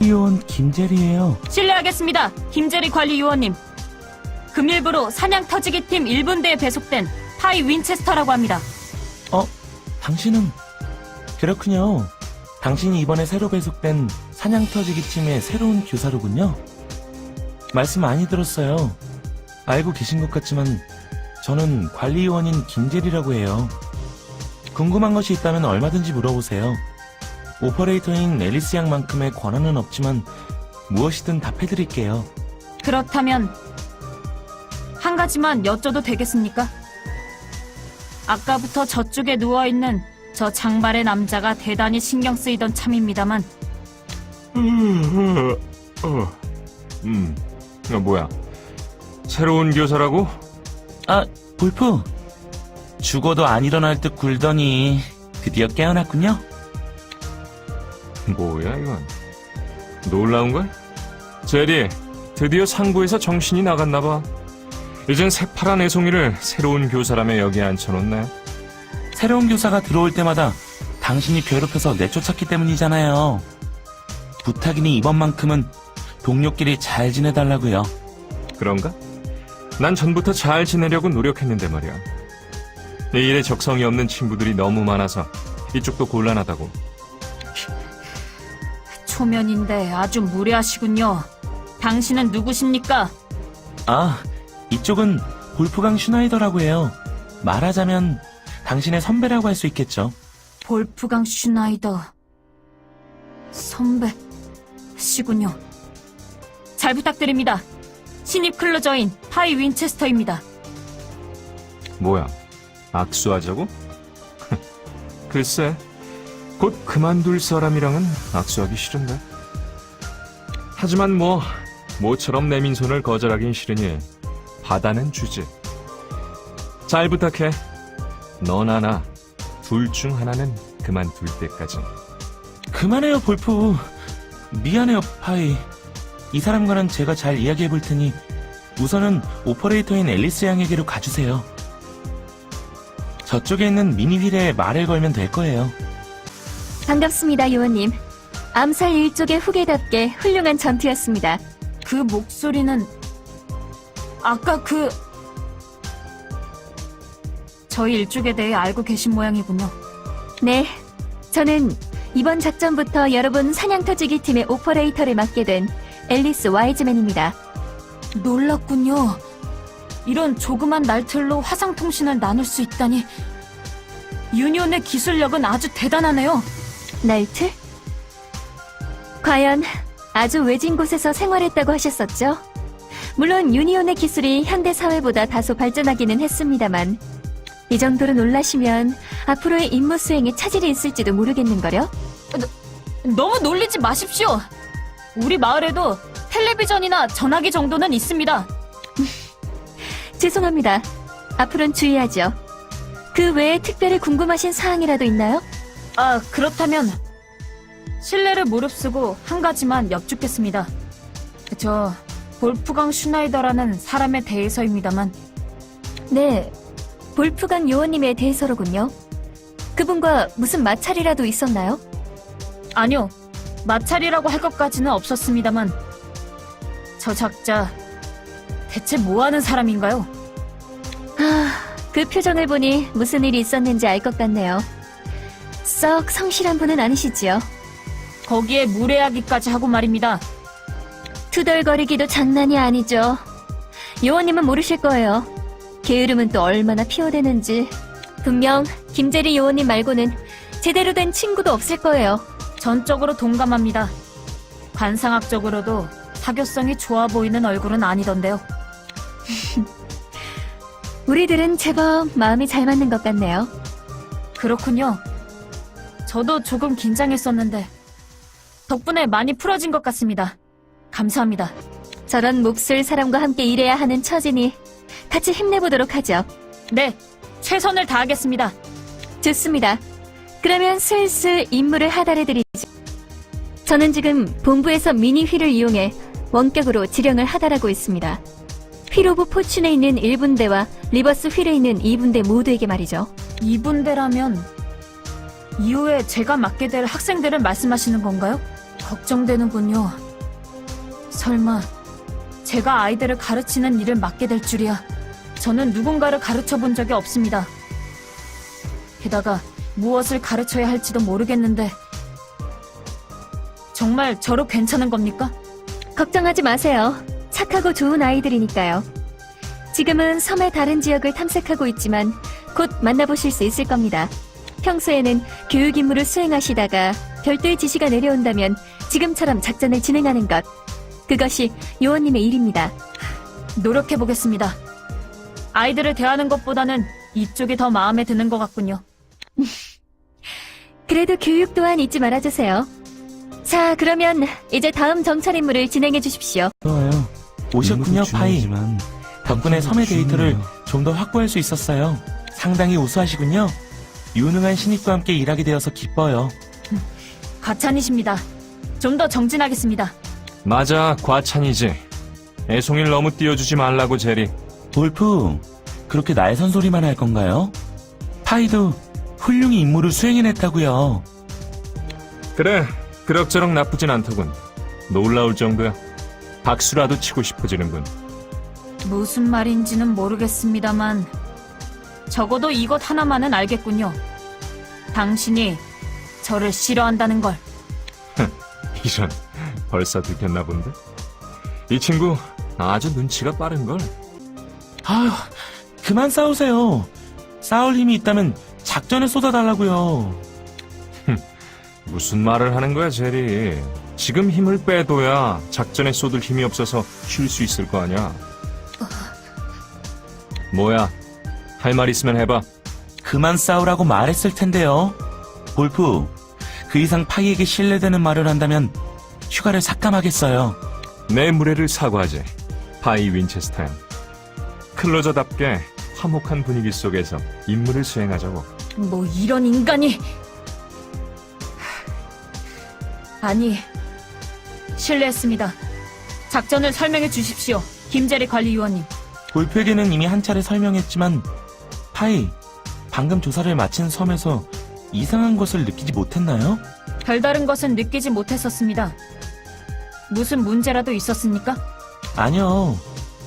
관리요원 김재리예요. 실례하겠습니다. 김재리 관리요원님. 금일부로 사냥 터지기팀 1분대에 배속된 파이 윈체스터라고 합니다. 당신은... 그렇군요. 당신이 이번에 새로 배속된 사냥 터지기 팀의 새로운 교사로군요. 말씀 많이 들었어요. 알고 계신 것 같지만 저는 관리요원인 김재리라고 해요. 궁금한 것이 있다면 얼마든지 물어보세요. 오퍼레이터인 앨리스 양만큼의 권한은 없지만 무엇이든 답해드릴게요. 그렇다면 한 가지만 여쭤도 되겠습니까? 아까부터 저쪽에 누워있는 저 장발의 남자가 대단히 신경 쓰이던 참입니다만 뭐야? 새로운 교사라고? 볼프. 죽어도 안 일어날 듯 굴더니 드디어 깨어났군요. 뭐야 이건? 놀라운걸? 제리, 드디어 상부에서 정신이 나갔나봐. 이젠 새파란 애송이를 새로운 교사라며 여기에 앉혀놓네. 새로운 교사가 들어올 때마다 당신이 괴롭혀서 내쫓았기 때문이잖아요. 부탁이니 이번만큼은 동료끼리 잘 지내달라고요. 그런가? 난 전부터 잘 지내려고 노력했는데 말이야. 이 일에 적성이 없는 친구들이 너무 많아서 이쪽도 곤란하다고. 초면인데 아주 무례하시군요. 당신은 누구십니까? 이쪽은 볼프강 슈나이더라고 해요. 말하자면 당신의 선배라고 할 수 있겠죠. 볼프강 슈나이더 선배시군요. 잘 부탁드립니다. 신입 클로저인 파이 윈체스터입니다. 뭐야? 악수하자고? 글쎄, 곧 그만둘 사람이랑은 악수하기 싫은데. 하지만 모처럼 내민 손을 거절하긴 싫으니 받아는 주지. 잘 부탁해. 너나 나, 둘 중 하나는 그만둘 때까지. 그만해요, 볼프. 미안해요, 파이. 이 사람과는 제가 잘 이야기해 볼 테니 우선은 오퍼레이터인 앨리스 양에게로 가주세요. 저쪽에 있는 미니 휠에 말을 걸면 될 거예요. 반갑습니다, 요원님. 암살 일족의 후계답게 훌륭한 전투였습니다. 그 목소리는 아까 저희 일족에 대해 알고 계신 모양이군요. 네, 저는 이번 작전부터 여러분 사냥터지기 팀의 오퍼레이터를 맡게 된 앨리스 와이즈맨입니다. 놀랐군요. 이런 조그만 날틀로 화상통신을 나눌 수 있다니. 유니온의 기술력은 아주 대단하네요. 날틀? 과연 아주 외진 곳에서 생활했다고 하셨었죠? 물론 유니온의 기술이 현대 사회보다 다소 발전하기는 했습니다만 이 정도로 놀라시면 앞으로의 임무 수행에 차질이 있을지도 모르겠는걸요? 너무 놀리지 마십시오. 우리 마을에도 텔레비전이나 전화기 정도는 있습니다. 죄송합니다. 앞으로는 주의하죠. 그 외에 특별히 궁금하신 사항이라도 있나요? 그렇다면 실례를 무릅쓰고 한 가지만 여쭙겠습니다. 저 볼프강 슈나이더라는 사람에 대해서입니다만. 네, 볼프강 요원님에 대해서로군요. 그분과 무슨 마찰이라도 있었나요? 아니요, 마찰이라고 할 것까지는 없었습니다만 저 작자 대체 뭐하는 사람인가요? 그 표정을 보니 무슨 일이 있었는지 알 것 같네요. 썩 성실한 분은 아니시지요? 거기에 무례하기까지 하고 말입니다. 투덜거리기도 장난이 아니죠. 요원님은 모르실 거예요. 게으름은 또 얼마나 피워대는지. 분명 김재리 요원님 말고는 제대로 된 친구도 없을 거예요. 전적으로 동감합니다. 관상학적으로도 사교성이 좋아 보이는 얼굴은 아니던데요. 우리들은 제법 마음이 잘 맞는 것 같네요. 그렇군요. 저도 조금 긴장했었는데 덕분에 많이 풀어진 것 같습니다. 감사합니다. 저런 몹쓸 사람과 함께 일해야 하는 처지니 같이 힘내보도록 하죠. 네, 최선을 다하겠습니다. 좋습니다. 그러면 슬슬 임무를 하달해드리죠. 저는 지금 본부에서 미니 휠을 이용해 원격으로 지령을 하달하고 있습니다. 휠 오브 포춘에 있는 1분대와 리버스 휠에 있는 2분대 모두에게 말이죠. 2분대라면 이후에 제가 맡게 될 학생들을 말씀하시는 건가요? 걱정되는군요. 설마 제가 아이들을 가르치는 일을 맡게 될 줄이야. 저는 누군가를 가르쳐 본 적이 없습니다. 게다가 무엇을 가르쳐야 할지도 모르겠는데 정말 저로 괜찮은 겁니까? 걱정하지 마세요. 착하고 좋은 아이들이니까요. 지금은 섬의 다른 지역을 탐색하고 있지만 곧 만나보실 수 있을 겁니다. 평소에는 교육 임무를 수행하시다가 별도의 지시가 내려온다면 지금처럼 작전을 진행하는 것. 그것이 요원님의 일입니다. 노력해보겠습니다. 아이들을 대하는 것보다는 이쪽이 더 마음에 드는 것 같군요. 그래도 교육 또한 잊지 말아주세요. 자, 그러면 이제 다음 정찰 임무를 진행해 주십시오. 좋아요. 오셨군요, 파이. 덕분에 섬의 데이터를 좀 더 확보할 수 있었어요. 상당히 우수하시군요. 유능한 신입과 함께 일하게 되어서 기뻐요. 과찬이십니다. 좀 더 정진하겠습니다. 맞아, 과찬이지. 애송이를 너무 띄워주지 말라고, 제리. 볼프, 그렇게 날 선소리만 할 건가요? 파이도 훌륭히 임무를 수행해냈다고요. 그래, 그럭저럭 나쁘진 않더군. 놀라울 정도야. 박수라도 치고 싶어지는군. 무슨 말인지는 모르겠습니다만 적어도 이것 하나만은 알겠군요. 당신이 저를 싫어한다는 걸. 이런, 벌써 들켰나 본데? 이 친구 아주 눈치가 빠른걸. 아휴, 그만 싸우세요. 싸울 힘이 있다면 작전에 쏟아달라고요. 무슨 말을 하는 거야, 제리. 지금 힘을 빼둬야 작전에 쏟을 힘이 없어서 쉴 수 있을 거 아니야. 뭐야, 할 말 있으면 해봐. 그만 싸우라고 말했을 텐데요. 볼프, 그 이상 파이에게 신뢰되는 말을 한다면 휴가를 삭감하겠어요. 내 무례를 사과하지, 파이 윈체스터 양. 클로저답게 화목한 분위기 속에서 임무를 수행하자고. 뭐 이런 인간이. 아니, 실례했습니다. 작전을 설명해 주십시오, 김재리 관리위원님. 볼프에게는 이미 한 차례 설명했지만 파이, 방금 조사를 마친 섬에서 이상한 것을 느끼지 못했나요? 별다른 것은 느끼지 못했었습니다. 무슨 문제라도 있었습니까? 아니요.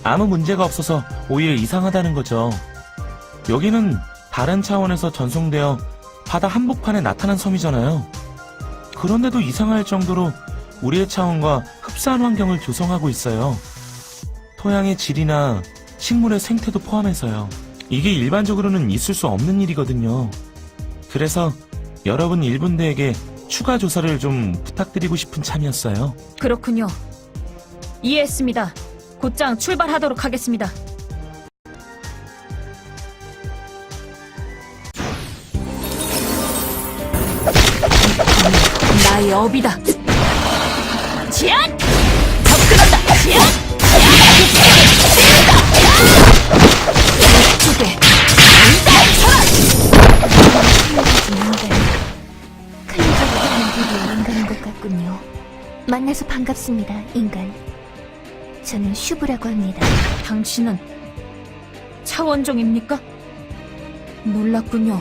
아무 문제가 없어서 오히려 이상하다는 거죠. 여기는 다른 차원에서 전송되어 바다 한복판에 나타난 섬이잖아요. 그런데도 이상할 정도로 우리의 차원과 흡사한 환경을 조성하고 있어요. 토양의 질이나 식물의 생태도 포함해서요. 이게 일반적으로는 있을 수 없는 일이거든요. 그래서 여러분 일분대에게 추가 조사를 좀 부탁드리고 싶은 참이었어요. 그렇군요. 이해했습니다. 곧장 출발하도록 하겠습니다. 나의 업이다. 지안! 접근한다. 지안! 왼쪽에 클리저가 드디어 인간인 것 같군요. 만나서 반갑습니다, 인간. 저는 슈브라고 합니다. 당신은 차원종입니까? 놀랐군요.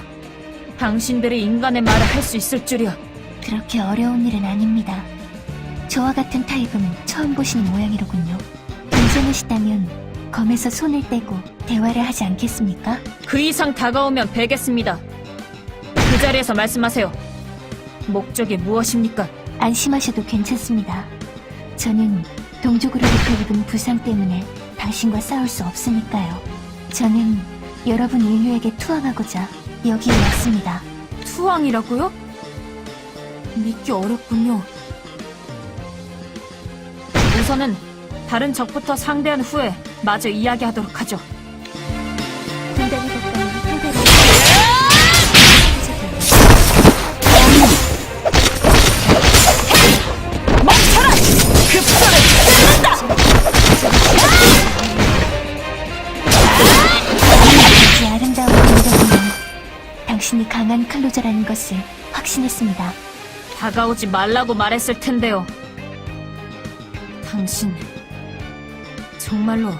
당신들이 인간의 말을 할 수 있을 줄이야. 그렇게 어려운 일은 아닙니다. 저와 같은 타입은 처음 보시는 모양이로군요. 괜찮으시다면 검에서 손을 떼고 대화를 하지 않겠습니까? 그 이상 다가오면 베겠습니다. 그 자리에서 말씀하세요. 목적이 무엇입니까? 안심하셔도 괜찮습니다. 저는 동족으로부터 입은 부상 때문에 당신과 싸울 수 없으니까요. 저는 여러분 인류에게 투항하고자 여기에 왔습니다. 투항이라고요? 믿기 어렵군요. 우선은 다른 적부터 상대한 후에 마저 이야기하도록 하죠. 군단이 가까운 해대를 멈춰라! 급소를 뜯는다! 이 아름다운 공격은 당신이 강한 클로저라는 것을 확신했습니다. 다가오지 말라고 말했을 텐데요. 당신 정말로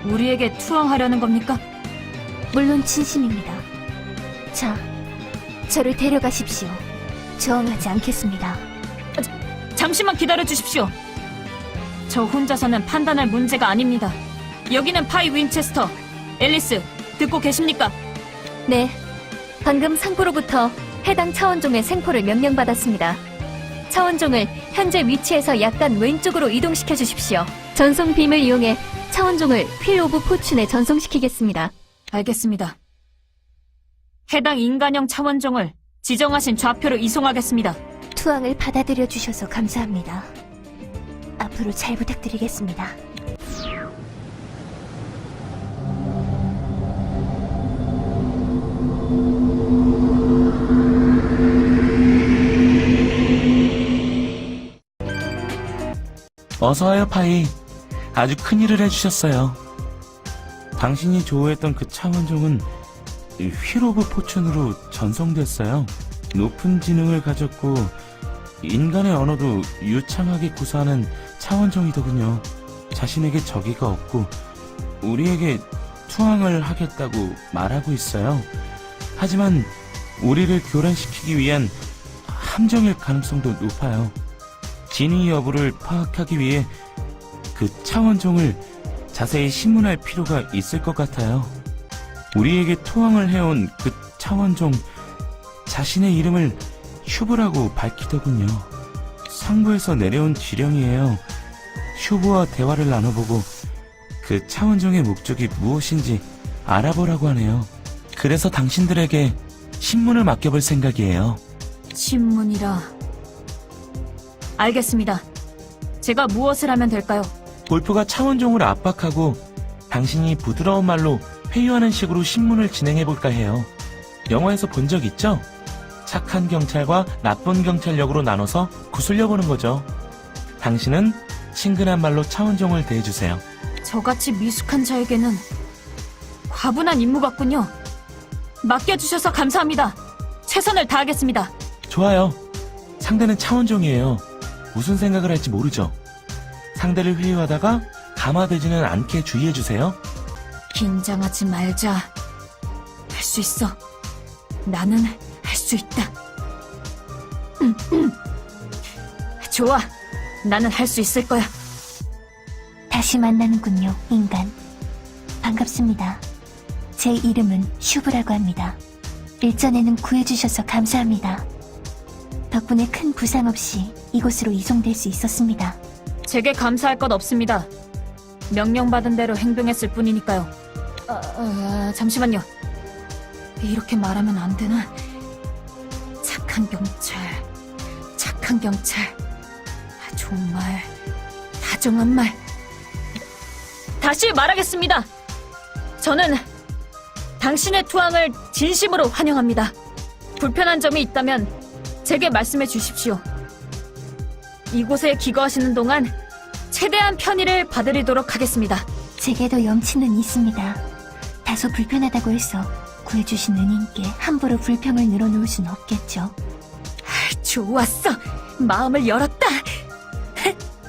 우리에게 투항하려는 겁니까? 물론 진심입니다. 자, 저를 데려가십시오. 저항하지 않겠습니다. 잠시만 기다려 주십시오. 저 혼자서는 판단할 문제가 아닙니다. 여기는 파이 윈체스터. 앨리스, 듣고 계십니까? 네. 방금 상부로부터 해당 차원종의 생포를 명령받았습니다. 차원종을 현재 위치에서 약간 왼쪽으로 이동시켜 주십시오. 전송 빔을 이용해 차원종을 휠 오브 포춘에 전송시키겠습니다. 알겠습니다. 해당 인간형 차원종을 지정하신 좌표로 이송하겠습니다. 투항을 받아들여 주셔서 감사합니다. 앞으로 잘 부탁드리겠습니다. 어서와요, 파이. 아주 큰일을 해주셨어요. 당신이 조우했던 그 차원종은 휠 오브 포춘으로 전송됐어요. 높은 지능을 가졌고 인간의 언어도 유창하게 구사하는 차원종이더군요. 자신에게 적의가 없고 우리에게 투항을 하겠다고 말하고 있어요. 하지만 우리를 교란시키기 위한 함정일 가능성도 높아요. 진위 여부를 파악하기 위해 그 차원종을 자세히 신문할 필요가 있을 것 같아요. 우리에게 투항을 해온 그 차원종 자신의 이름을 슈브라고 밝히더군요. 상부에서 내려온 지령이에요. 슈브와 대화를 나눠보고 그 차원종의 목적이 무엇인지 알아보라고 하네요. 그래서 당신들에게 신문을 맡겨볼 생각이에요. 신문이라. 알겠습니다. 제가 무엇을 하면 될까요? 골프가 차원종을 압박하고 당신이 부드러운 말로 회유하는 식으로 신문을 진행해볼까 해요. 영화에서 본 적 있죠? 착한 경찰과 나쁜 경찰 역으로 나눠서 구슬려보는 거죠. 당신은 친근한 말로 차원종을 대해주세요. 저같이 미숙한 자에게는 과분한 임무 같군요. 맡겨주셔서 감사합니다. 최선을 다하겠습니다. 좋아요. 상대는 차원종이에요. 무슨 생각을 할지 모르죠. 상대를 회유하다가 감화되지는 않게 주의해주세요. 긴장하지 말자. 할 수 있어. 나는 할 수 있다. 좋아. 나는 할 수 있을 거야. 다시 만나는군요, 인간. 반갑습니다. 제 이름은 슈브라고 합니다. 일전에는 구해주셔서 감사합니다. 덕분에 큰 부상 없이 이곳으로 이송될 수 있었습니다. 제게 감사할 것 없습니다. 명령받은 대로 행동했을 뿐이니까요. 잠시만요. 이렇게 말하면 안 되나? 착한 경찰, 착한 경찰. 정말 다정한 말. 다시 말하겠습니다. 저는 당신의 투항을 진심으로 환영합니다. 불편한 점이 있다면 제게 말씀해 주십시오. 이곳에 기거하시는 동안 최대한 편의를 봐드리도록 하겠습니다. 제게도 염치는 있습니다. 다소 불편하다고 해서 구해주신 은인께 함부로 불평을 늘어놓을 순 없겠죠. 좋았어. 마음을 열었다.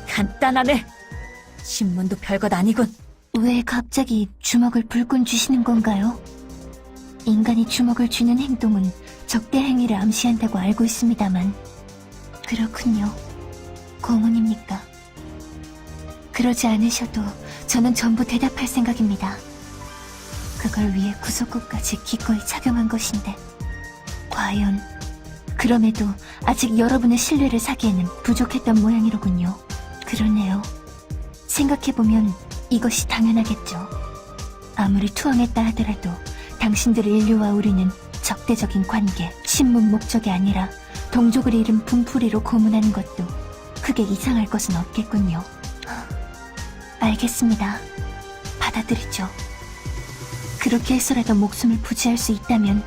간단하네. 신문도 별것 아니군. 왜 갑자기 주먹을 불끈 쥐시는 건가요? 인간이 주먹을 쥐는 행동은 적대 행위를 암시한다고 알고 있습니다만. 그렇군요. 고문입니까? 그러지 않으셔도 저는 전부 대답할 생각입니다. 그걸 위해 구속구까지 기꺼이 착용한 것인데 과연 그럼에도 아직 여러분의 신뢰를 사기에는 부족했던 모양이로군요. 그러네요. 생각해보면 이것이 당연하겠죠. 아무리 투항했다 하더라도 당신들의 인류와 우리는 적대적인 관계, 신문 목적이 아니라 동족을 잃은 분풀이로 고문하는 것도 크게 이상할 것은 없겠군요. 알겠습니다. 받아들이죠. 그렇게 해서라도 목숨을 부지할 수 있다면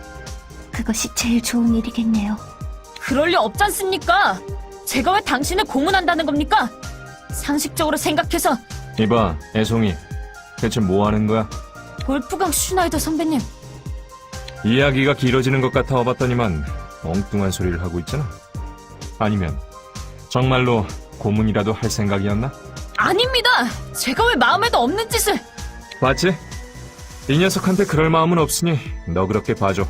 그것이 제일 좋은 일이겠네요. 그럴 리 없잖습니까? 제가 왜 당신을 고문한다는 겁니까? 상식적으로 생각해서. 이봐, 애송이. 대체 뭐 하는 거야? 볼프강 슈나이더 선배님. 이야기가 길어지는 것 같아 와봤더니만 엉뚱한 소리를 하고 있잖아. 아니면 정말로 고문이라도 할 생각이었나? 아닙니다. 제가 왜 마음에도 없는 짓을. 봤지? 이 녀석한테 그럴 마음은 없으니 너 그렇게 봐줘.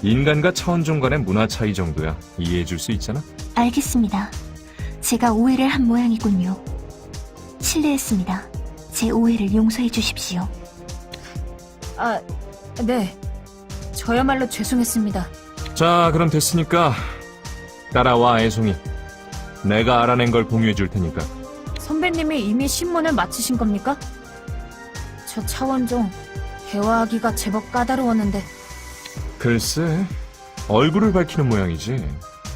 인간과 차원종 간의 문화 차이 정도야 이해해줄 수 있잖아. 알겠습니다. 제가 오해를 한 모양이군요. 실례했습니다. 제 오해를 용서해 주십시오. 아, 네. 저야말로 죄송했습니다. 자, 그럼 됐으니까 따라와, 애송이. 내가 알아낸 걸 공유해 줄 테니까. 선배님이 이미 신문을 마치신 겁니까? 저 차원종 대화하기가 제법 까다로웠는데 글쎄, 얼굴을 밝히는 모양이지.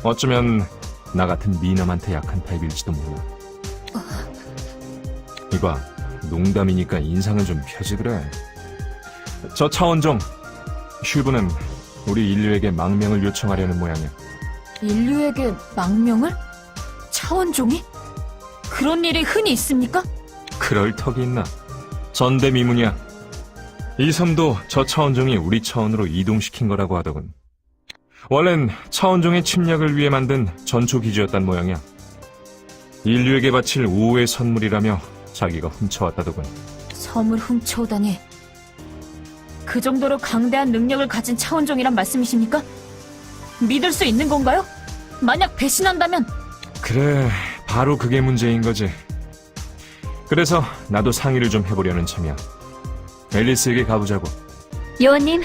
어쩌면 나 같은 미남한테 약한 타입일지도 몰라. 이봐, 농담이니까 인상은 좀 펴지 그래. 저 차원종, 슈브는 우리 인류에게 망명을 요청하려는 모양이야. 인류에게 망명을? 차원종이? 그런 일이 흔히 있습니까? 그럴 턱이 있나? 전대미문이야. 이 섬도 저 차원종이 우리 차원으로 이동시킨 거라고 하더군. 원래는 차원종의 침략을 위해 만든 전초기지였단 모양이야. 인류에게 바칠 우호의 선물이라며 자기가 훔쳐왔다더군. 섬을 훔쳐오다니. 그 정도로 강대한 능력을 가진 차원종이란 말씀이십니까? 믿을 수 있는 건가요? 만약 배신한다면 그래, 바로 그게 문제인 거지. 그래서 나도 상의를 좀 해보려는 참이야. 앨리스에게 가보자고. 요원님,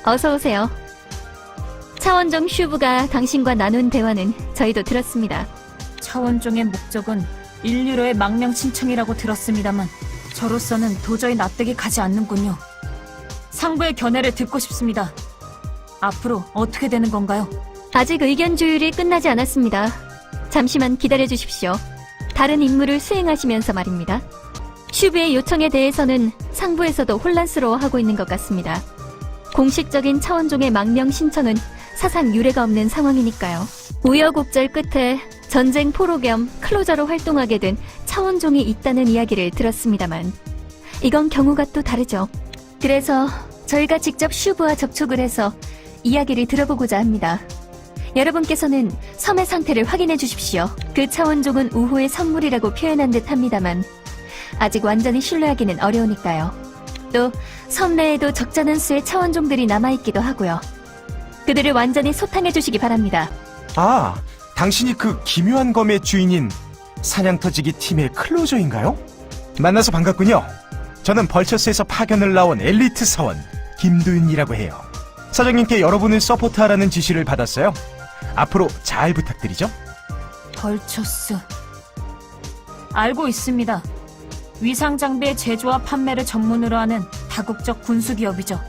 어서 오세요. 차원종 슈브가 당신과 나눈 대화는 저희도 들었습니다. 차원종의 목적은 인류로의 망명 신청이라고 들었습니다만 저로서는 도저히 납득이 가지 않는군요. 상부의 견해를 듣고 싶습니다. 앞으로 어떻게 되는 건가요? 아직 의견 조율이 끝나지 않았습니다. 잠시만 기다려 주십시오. 다른 임무를 수행하시면서 말입니다. 슈브의 요청에 대해서는 상부에서도 혼란스러워하고 있는 것 같습니다. 공식적인 차원종의 망명 신청은 사상 유례가 없는 상황이니까요. 우여곡절 끝에 전쟁 포로 겸 클로저로 활동하게 된 차원종이 있다는 이야기를 들었습니다만 이건 경우가 또 다르죠. 그래서 저희가 직접 슈브와 접촉을 해서 이야기를 들어보고자 합니다. 여러분께서는 섬의 상태를 확인해 주십시오. 그 차원종은 우호의 선물이라고 표현한 듯 합니다만 아직 완전히 신뢰하기는 어려우니까요. 또 섬 내에도 적잖은 수의 차원종들이 남아있기도 하고요. 그들을 완전히 소탕해 주시기 바랍니다. 아, 당신이 그 기묘한 검의 주인인 사냥터지기 팀의 클로저인가요? 만나서 반갑군요. 저는 벌처스에서 파견을 나온 엘리트 사원 김도윤이라고 해요. 사장님께 여러분을 서포트하라는 지시를 받았어요. 앞으로 잘 부탁드리죠. 벌처스. 알고 있습니다. 위상 장비의 제조와 판매를 전문으로 하는 다국적 군수기업이죠.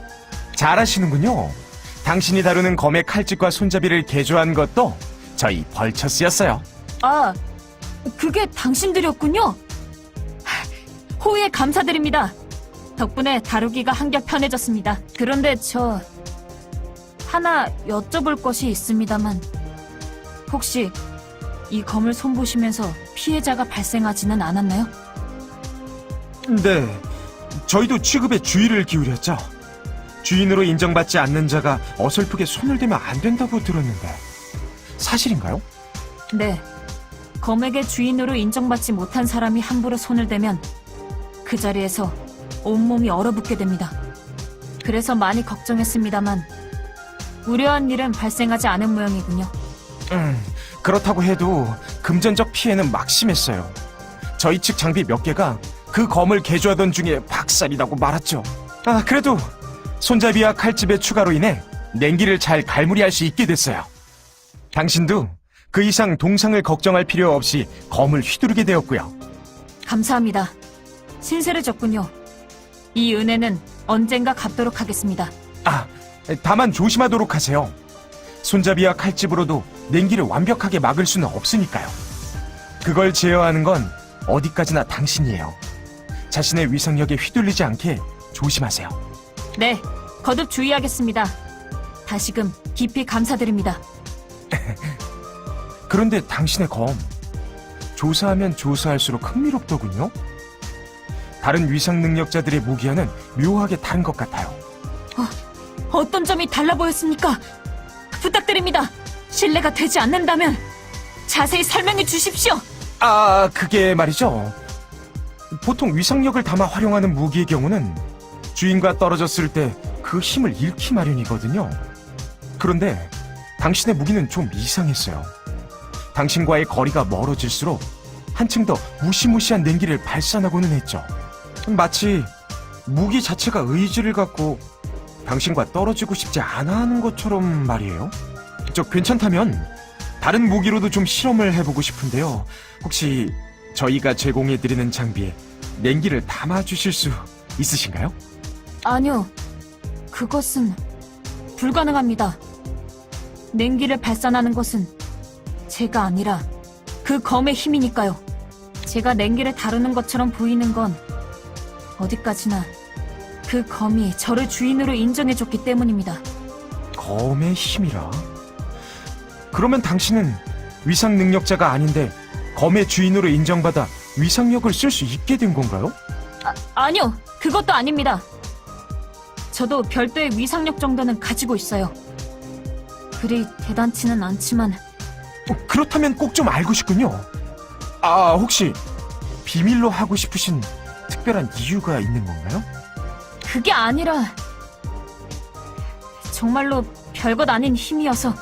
잘하시는군요. 당신이 다루는 검의 칼집과 손잡이를 개조한 것도 저희 벌처스였어요. 아, 그게 당신들이었군요. 호의에 감사드립니다. 덕분에 다루기가 한결 편해졌습니다. 그런데 저 하나 여쭤볼 것이 있습니다만 혹시 이 검을 손보시면서 피해자가 발생하지는 않았나요? 네, 저희도 취급에 주의를 기울였죠. 주인으로 인정받지 않는 자가 어설프게 손을 대면 안 된다고 들었는데 사실인가요? 네. 검에게 주인으로 인정받지 못한 사람이 함부로 손을 대면 그 자리에서 온몸이 얼어붙게 됩니다. 그래서 많이 걱정했습니다만 우려한 일은 발생하지 않은 모양이군요. 그렇다고 해도 금전적 피해는 막심했어요. 저희 측 장비 몇 개가 그 검을 개조하던 중에 박살이 나고 말았죠. 아, 그래도 손잡이와 칼집의 추가로 인해 냉기를 잘 갈무리할 수 있게 됐어요. 당신도 그 이상 동상을 걱정할 필요 없이 검을 휘두르게 되었고요. 감사합니다. 신세를 졌군요. 이 은혜는 언젠가 갚도록 하겠습니다. 아, 다만 조심하도록 하세요. 손잡이와 칼집으로도 냉기를 완벽하게 막을 수는 없으니까요. 그걸 제어하는 건 어디까지나 당신이에요. 자신의 위상력에 휘둘리지 않게 조심하세요. 네, 거듭 주의하겠습니다. 다시금 깊이 감사드립니다. 그런데 당신의 검, 조사하면 조사할수록 흥미롭더군요. 다른 위상 능력자들의 무기와는 묘하게 다른 것 같아요. 어떤 점이 달라 보였습니까? 부탁드립니다. 신뢰가 되지 않는다면 자세히 설명해 주십시오. 아, 그게 말이죠. 보통 위상력을 담아 활용하는 무기의 경우는 주인과 떨어졌을 때 그 힘을 잃기 마련이거든요. 그런데 당신의 무기는 좀 이상했어요. 당신과의 거리가 멀어질수록 한층 더 무시무시한 냉기를 발산하고는 했죠. 마치 무기 자체가 의지를 갖고 당신과 떨어지고 싶지 않아 하는 것처럼 말이에요. 저 괜찮다면 다른 무기로도 좀 실험을 해보고 싶은데요. 혹시 저희가 제공해드리는 장비에 냉기를 담아주실 수 있으신가요? 아니요. 그것은 불가능합니다. 냉기를 발산하는 것은 제가 아니라 그 검의 힘이니까요. 제가 냉기를 다루는 것처럼 보이는 건 어디까지나 그 검이 저를 주인으로 인정해줬기 때문입니다. 검의 힘이라? 그러면 당신은 위상 능력자가 아닌데 검의 주인으로 인정받아 위상력을 쓸 수 있게 된 건가요? 아니요. 그것도 아닙니다. 저도 별도의 위상력 정도는 가지고 있어요. 그리 대단치는 않지만 그렇다면 꼭 좀 알고 싶군요. 아, 혹시 비밀로 하고 싶으신 특별한 이유가 있는 건가요? 그게 아니라 정말로 별것 아닌 힘이어서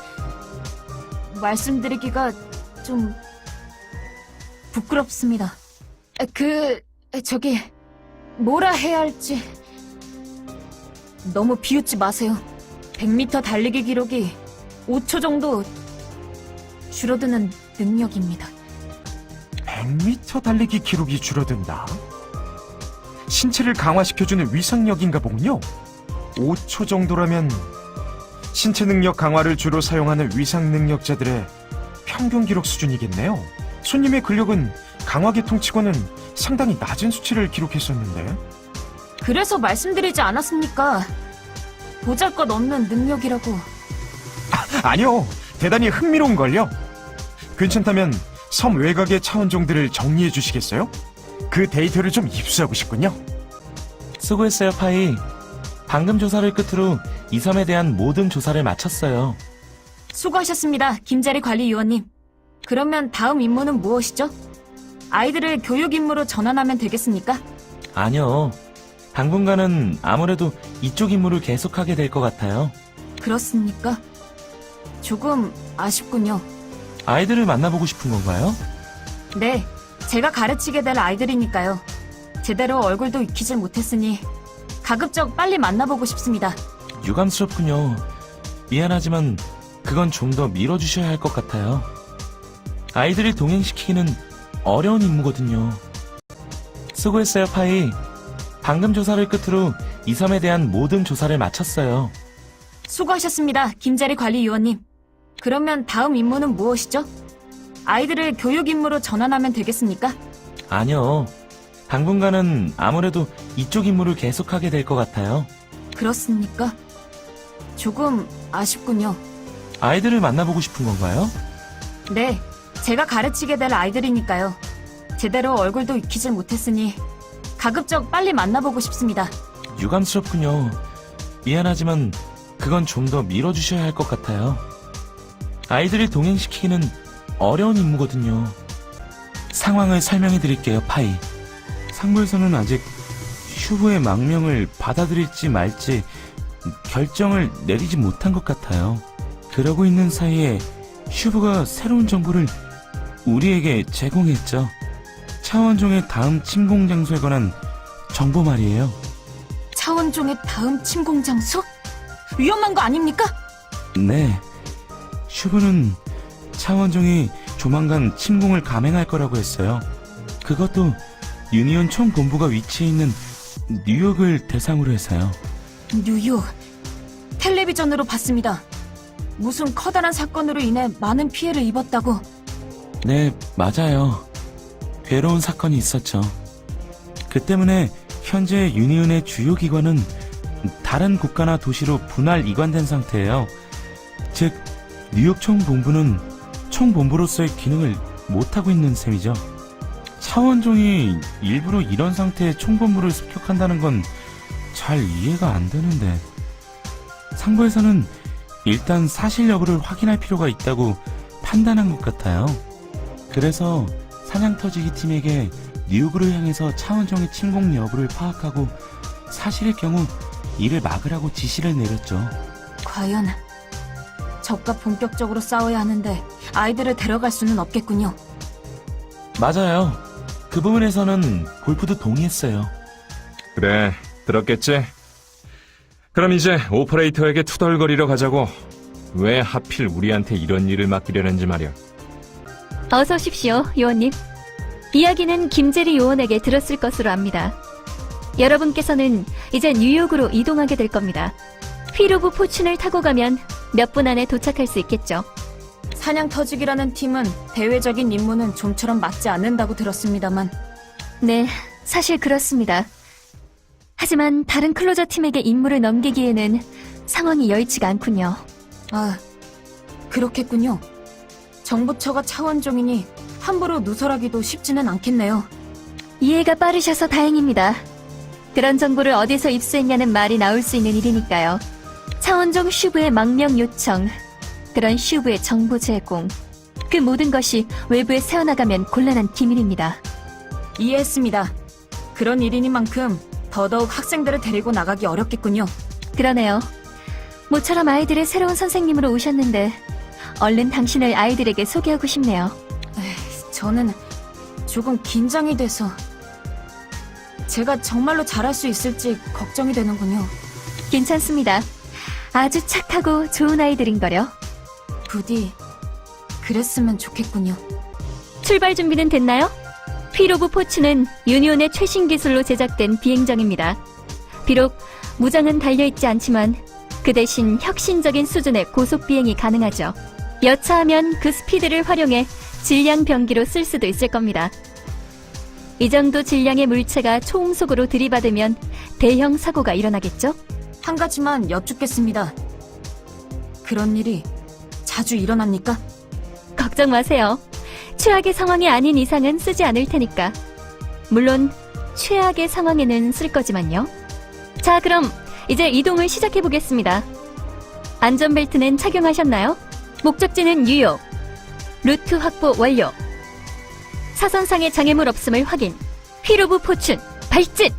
말씀드리기가 좀 부끄럽습니다. 저기 뭐라 해야 할지 너무 비웃지 마세요. 100m 달리기 기록이 5초 정도 줄어드는 능력입니다. 100m 달리기 기록이 줄어든다. 신체를 강화시켜주는 위상력인가 보군요. 5초 정도라면 신체 능력 강화를 주로 사용하는 위상 능력자들의 평균 기록 수준이겠네요. 손님의 근력은 강화 계통치고는 상당히 낮은 수치를 기록했었는데. 그래서 말씀드리지 않았습니까? 보잘것없는 능력이라고. 아니요, 대단히 흥미로운걸요. 괜찮다면 섬 외곽의 차원종들을 정리해 주시겠어요? 그 데이터를 좀 입수하고 싶군요. 수고했어요, 파이. 방금 조사를 끝으로 이 섬에 대한 모든 조사를 마쳤어요. 수고하셨습니다, 김자리 관리위원님. 그러면 다음 임무는 무엇이죠? 아이들을 교육 임무로 전환하면 되겠습니까? 아니요. 당분간은 아무래도 이쪽 임무를 계속하게 될 것 같아요. 그렇습니까? 조금 아쉽군요. 아이들을 만나보고 싶은 건가요? 네, 제가 가르치게 될 아이들이니까요. 제대로 얼굴도 익히질 못했으니 가급적 빨리 만나보고 싶습니다. 유감스럽군요. 미안하지만 그건 좀 더 미뤄주셔야 할 것 같아요. 아이들을 동행시키기는 어려운 임무거든요. 수고했어요, 파이. 방금 조사를 끝으로 이 섬에 대한 모든 조사를 마쳤어요. 수고하셨습니다, 김자리 관리위원님. 그러면 다음 임무는 무엇이죠? 아이들을 교육 임무로 전환하면 되겠습니까? 아니요. 당분간은 아무래도 이쪽 임무를 계속하게 될 것 같아요. 그렇습니까? 조금 아쉽군요. 아이들을 만나보고 싶은 건가요? 네, 제가 가르치게 될 아이들이니까요. 제대로 얼굴도 익히질 못했으니 가급적 빨리 만나보고 싶습니다. 유감스럽군요. 미안하지만 그건 좀 더 미뤄주셔야 할 것 같아요. 아이들을 동행시키기는 어려운 임무거든요. 상황을 설명해 드릴게요, 파이. 상부에서는 아직 슈브의 망명을 받아들일지 말지 결정을 내리지 못한 것 같아요. 그러고 있는 사이에 슈브가 새로운 정보를 우리에게 제공했죠. 차원종의 다음 침공 장소에 관한 정보 말이에요. 차원종의 다음 침공 장소? 위험한 거 아닙니까? 네. 슈브는 차원종이 조만간 침공을 감행할 거라고 했어요. 그것도 유니온 총본부가 위치해 있는 뉴욕을 대상으로 해서요. 뉴욕. 텔레비전으로 봤습니다. 무슨 커다란 사건으로 인해 많은 피해를 입었다고. 네, 맞아요. 괴로운 사건이 있었죠. 그 때문에 현재 유니온의 주요 기관은 다른 국가나 도시로 분할 이관된 상태예요. 즉, 뉴욕 총본부는 총본부로서의 기능을 못하고 있는 셈이죠. 차원종이 일부러 이런 상태의 총본부를 습격한다는 건 잘 이해가 안 되는데. 상부에서는 일단 사실 여부를 확인할 필요가 있다고 판단한 것 같아요. 그래서 사냥터지기 팀에게 뉴욕으로 향해서 차원종의 침공 여부를 파악하고 사실의 경우 이를 막으라고 지시를 내렸죠. 과연 적과 본격적으로 싸워야 하는데 아이들을 데려갈 수는 없겠군요. 맞아요. 그 부분에서는 골프도 동의했어요. 그래, 들었겠지? 그럼 이제 오퍼레이터에게 투덜거리러 가자고. 왜 하필 우리한테 이런 일을 맡기려는지 말이야. 어서 오십시오, 요원님. 이야기는 김재리 요원에게 들었을 것으로 압니다. 여러분께서는 이제 뉴욕으로 이동하게 될 겁니다. 휘로브 포춘을 타고 가면 몇 분 안에 도착할 수 있겠죠. 사냥 터지기라는 팀은 대외적인 임무는 좀처럼 맞지 않는다고 들었습니다만 네, 사실 그렇습니다. 하지만 다른 클로저 팀에게 임무를 넘기기에는 상황이 여의치가 않군요. 아, 그렇겠군요. 정부처가 차원종이니 함부로 누설하기도 쉽지는 않겠네요. 이해가 빠르셔서 다행입니다. 그런 정보를 어디서 입수했냐는 말이 나올 수 있는 일이니까요. 차원종 슈브의 망명 요청, 그런 슈브의 정보 제공, 그 모든 것이 외부에 새어나가면 곤란한 기밀입니다. 이해했습니다. 그런 일이니만큼 더더욱 학생들을 데리고 나가기 어렵겠군요. 그러네요. 모처럼 아이들의 새로운 선생님으로 오셨는데 얼른 당신을 아이들에게 소개하고 싶네요. 저는 조금 긴장이 돼서 제가 정말로 잘할 수 있을지 걱정이 되는군요. 괜찮습니다. 아주 착하고 좋은 아이들인거려. 부디 그랬으면 좋겠군요. 출발 준비는 됐나요? 휘로브 포츠는 유니온의 최신 기술로 제작된 비행정입니다. 비록 무장은 달려있지 않지만 그 대신 혁신적인 수준의 고속 비행이 가능하죠. 여차하면 그 스피드를 활용해 질량 변기로 쓸 수도 있을 겁니다. 이 정도 질량의 물체가 초음속으로 들이받으면 대형 사고가 일어나겠죠? 한 가지만 여쭙겠습니다. 그런 일이 자주 일어납니까? 걱정 마세요. 최악의 상황이 아닌 이상은 쓰지 않을 테니까. 물론 최악의 상황에는 쓸 거지만요. 자, 그럼 이제 이동을 시작해 보겠습니다. 안전벨트는 착용하셨나요? 목적지는 뉴욕. 루트 확보 완료. 사선상의 장애물 없음을 확인. 휘로브 포춘 발진!